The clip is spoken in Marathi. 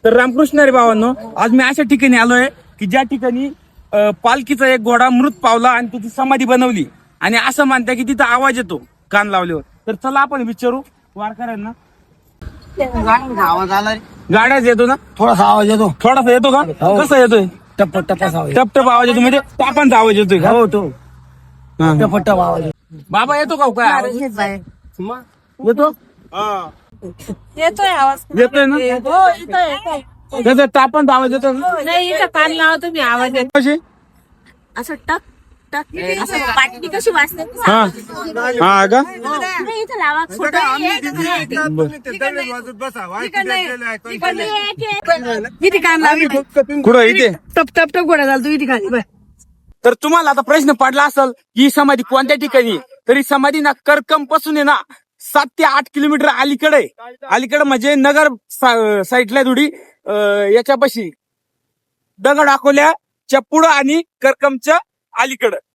तर रामकृष्ण हरी भावांनो, आज मी अशा ठिकाणी आलोय की ज्या ठिकाणी पालखीचा एक घोडा मृत पावला आणि त्याची समाधी बनवली आणि असं मानतात की तिथं आवाज येतो कान लावल्यावर. तर चला आपण विचारू वारकऱ्यांना. आवाज आला रे. गाड्याच येतो ना? थोडासा आवाज येतो. थोडासा येतो का? कसा येतोय? टप्प टप्पाचा आवाज टप टप आवाज येतो म्हणजे तापांचा आवाज येतोय का? हो तो हा. टप्प टप्प आवाज येतो. बाबा येतो का हो काय आवाज? येतो हा. येतोय आवाज. येतोय ना? हो येतोय. त्याचा तापांचा आवाज येतो ना? नाही इथं कान लावा तुम्ही आवाज येतो. कशी? असं टक टक असं पाटली कशी वाजते हा हा का? नाही, इथं लावा खोटं किती कान लावली कुठं इथे? टप टप टप घोडा झाला तू इथे खाली बाय. तर तुम्हाला आता प्रश्न पडला असेल की ही समाधी कोणत्या ठिकाणी आहे? तर ही समाधी ना करकम पासून आहे ना 7 ते 8 किलोमीटर अलीकडे म्हणजे नगर साईडला थोडी याच्यापाशी दगड अकोल्याच्या पुढं आणि करकमच्या अलीकडं